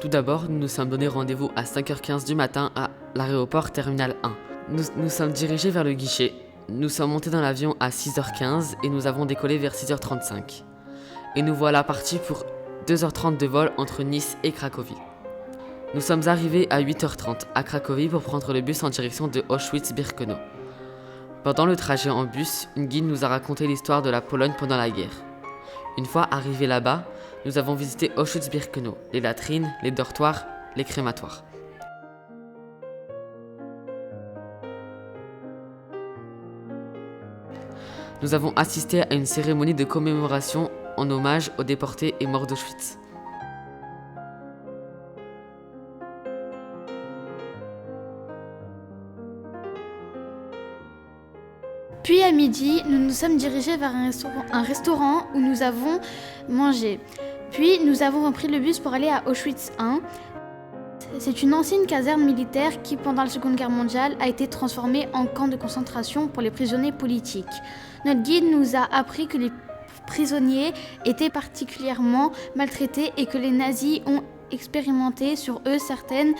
Tout d'abord, nous nous sommes donné rendez-vous à 5h15 du matin à l'aéroport Terminal 1. Nous sommes dirigés vers le guichet. Nous sommes montés dans l'avion à 6h15 et nous avons décollé vers 6h35. Et nous voilà partis pour 2h30 de vol entre Nice et Cracovie. Nous sommes arrivés à 8h30 à Cracovie pour prendre le bus en direction de Auschwitz-Birkenau. Pendant le trajet en bus, une guide nous a raconté l'histoire de la Pologne pendant la guerre. Une fois arrivés là-bas, nous avons visité Auschwitz-Birkenau, les latrines, les dortoirs, les crématoires. Nous avons assisté à une cérémonie de commémoration en hommage aux déportés et morts d'Auschwitz. Puis à midi, nous nous sommes dirigés vers un restaurant où nous avons mangé. Puis nous avons repris le bus pour aller à Auschwitz 1. C'est une ancienne caserne militaire qui, pendant la Seconde Guerre mondiale, a été transformée en camp de concentration pour les prisonniers politiques. Notre guide nous a appris que les prisonniers étaient particulièrement maltraités et que les nazis ont expérimenté sur eux certaines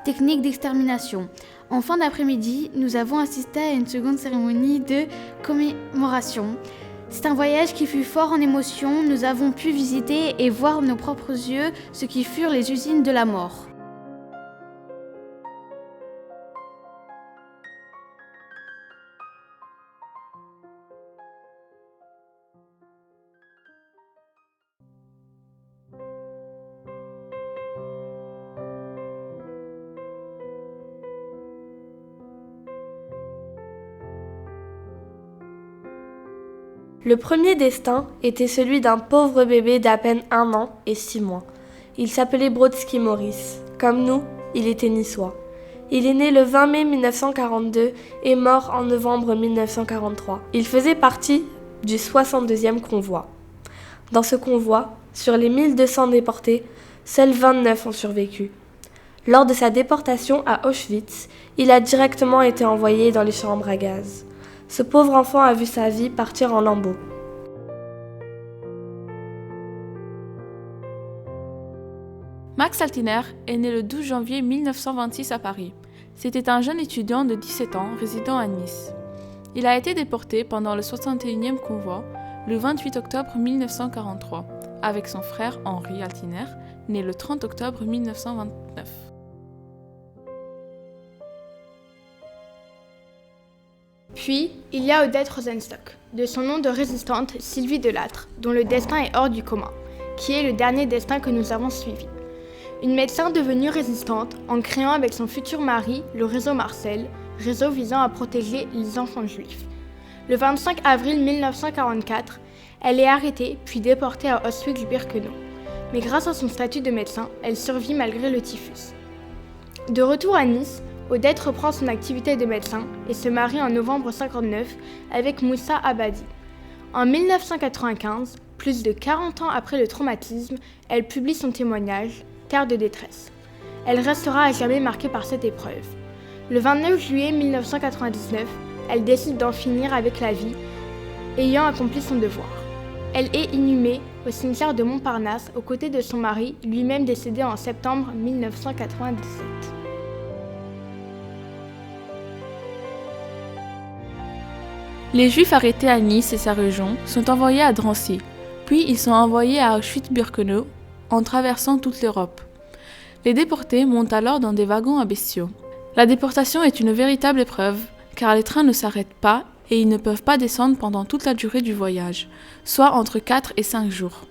techniques d'extermination. En fin d'après-midi, nous avons assisté à une seconde cérémonie de commémoration. C'est un voyage qui fut fort en émotion. Nous avons pu visiter et voir de nos propres yeux ce qui furent les usines de la mort. Le premier destin était celui d'un pauvre bébé d'à peine 1 an et 6 mois. Il s'appelait Brodsky Maurice. Comme nous, il était niçois. Il est né le 20 mai 1942 et mort en novembre 1943. Il faisait partie du 62e convoi. Dans ce convoi, sur les 1200 déportés, seuls 29 ont survécu. Lors de sa déportation à Auschwitz, il a directement été envoyé dans les chambres à gaz. Ce pauvre enfant a vu sa vie partir en lambeaux. Max Altiner est né le 12 janvier 1926 à Paris. C'était un jeune étudiant de 17 ans résidant à Nice. Il a été déporté pendant le 61e convoi le 28 octobre 1943 avec son frère Henri Altiner, né le 30 octobre 1929. Puis, il y a Odette Rosenstock, de son nom de résistante Sylvie Delattre, dont le destin est hors du commun, qui est le dernier destin que nous avons suivi. Une médecin devenue résistante en créant avec son futur mari le réseau Marcel, réseau visant à protéger les enfants juifs. Le 25 avril 1944, elle est arrêtée puis déportée à Auschwitz-Birkenau. Mais grâce à son statut de médecin, elle survit malgré le typhus. De retour à Nice, Odette reprend son activité de médecin et se marie en novembre 1959 avec Moussa Abadi. En 1995, plus de 40 ans après le traumatisme, elle publie son témoignage « Terre de détresse ». Elle restera à jamais marquée par cette épreuve. Le 29 juillet 1999, elle décide d'en finir avec la vie, ayant accompli son devoir. Elle est inhumée au cimetière de Montparnasse aux côtés de son mari, lui-même décédé en septembre 1997. Les Juifs arrêtés à Nice et sa région sont envoyés à Drancy, puis ils sont envoyés à Auschwitz-Birkenau en traversant toute l'Europe. Les déportés montent alors dans des wagons à bestiaux. La déportation est une véritable épreuve, car les trains ne s'arrêtent pas et ils ne peuvent pas descendre pendant toute la durée du voyage, soit entre 4 et 5 jours.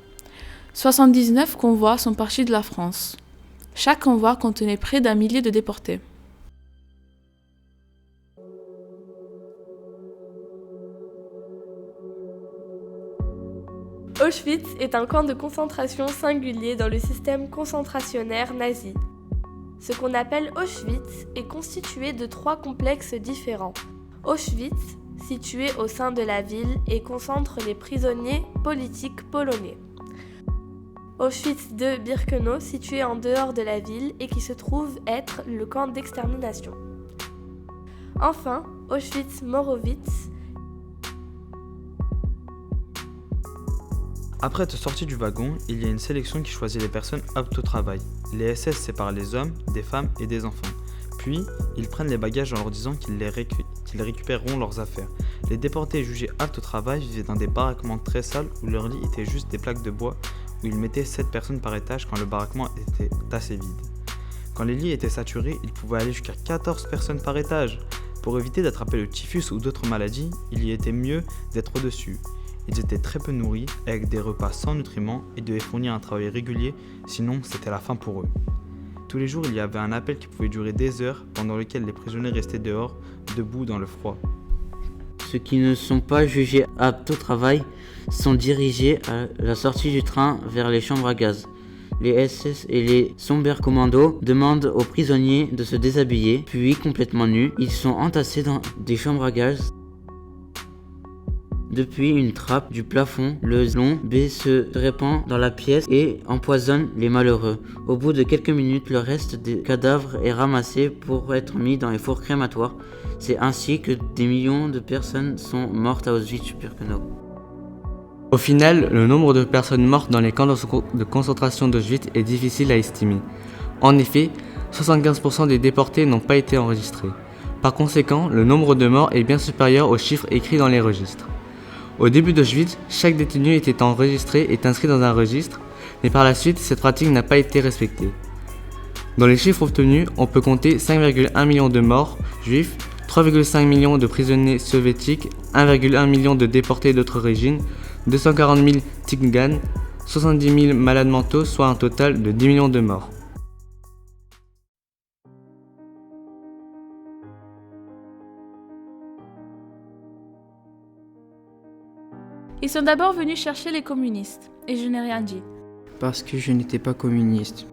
79 convois sont partis de la France. Chaque convoi contenait près d'1 millier de déportés. Auschwitz est un camp de concentration singulier dans le système concentrationnaire nazi. Ce qu'on appelle Auschwitz est constitué de 3 complexes différents. Auschwitz, situé au sein de la ville et concentre les prisonniers politiques polonais. Auschwitz II Birkenau, situé en dehors de la ville et qui se trouve être le camp d'extermination. Enfin, Auschwitz-Morowitz, Après être sorti du wagon, il y a une sélection qui choisit les personnes aptes au travail. Les SS séparent les hommes, des femmes et des enfants. Puis, ils prennent les bagages en leur disant qu'ils récupéreront leurs affaires. Les déportés jugés aptes au travail vivaient dans des baraquements très sales où leurs lits étaient juste des plaques de bois où ils mettaient 7 personnes par étage quand le baraquement était assez vide. Quand les lits étaient saturés, ils pouvaient aller jusqu'à 14 personnes par étage. Pour éviter d'attraper le typhus ou d'autres maladies, il y était mieux d'être au-dessus. Ils étaient très peu nourris, avec des repas sans nutriments et devaient fournir un travail régulier, sinon c'était la fin pour eux. Tous les jours, il y avait un appel qui pouvait durer des heures, pendant lequel les prisonniers restaient dehors, debout dans le froid. Ceux qui ne sont pas jugés aptes au travail sont dirigés à la sortie du train vers les chambres à gaz. Les SS et les Sonderkommando demandent aux prisonniers de se déshabiller, puis complètement nus, ils sont entassés dans des chambres à gaz. Depuis une trappe du plafond, le long B se répand dans la pièce et empoisonne les malheureux. Au bout de quelques minutes, le reste des cadavres est ramassé pour être mis dans les fours crématoires. C'est ainsi que des millions de personnes sont mortes à Auschwitz-Birkenau. Au final, le nombre de personnes mortes dans les camps de concentration d'Auschwitz est difficile à estimer. En effet, 75% des déportés n'ont pas été enregistrés. Par conséquent, le nombre de morts est bien supérieur aux chiffres écrits dans les registres. Au début d'Auschwitz, chaque détenu était enregistré et inscrit dans un registre, mais par la suite, cette pratique n'a pas été respectée. Dans les chiffres obtenus, on peut compter 5,1 millions de morts juifs, 3,5 millions de prisonniers soviétiques, 1,1 million de déportés d'autres régimes, 240 000 Tigans, 70 000 malades mentaux, soit un total de 10 millions de morts. Ils sont d'abord venus chercher les communistes, et je n'ai rien dit. Parce que je n'étais pas communiste.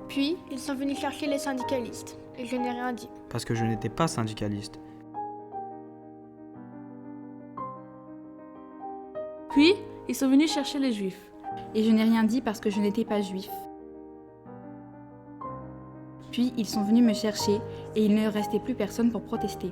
Puis, ils sont venus chercher les syndicalistes, et je n'ai rien dit. Parce que je n'étais pas syndicaliste. Puis, ils sont venus chercher les juifs. Et je n'ai rien dit parce que je n'étais pas juif. Puis, ils sont venus me chercher, et il ne restait plus personne pour protester.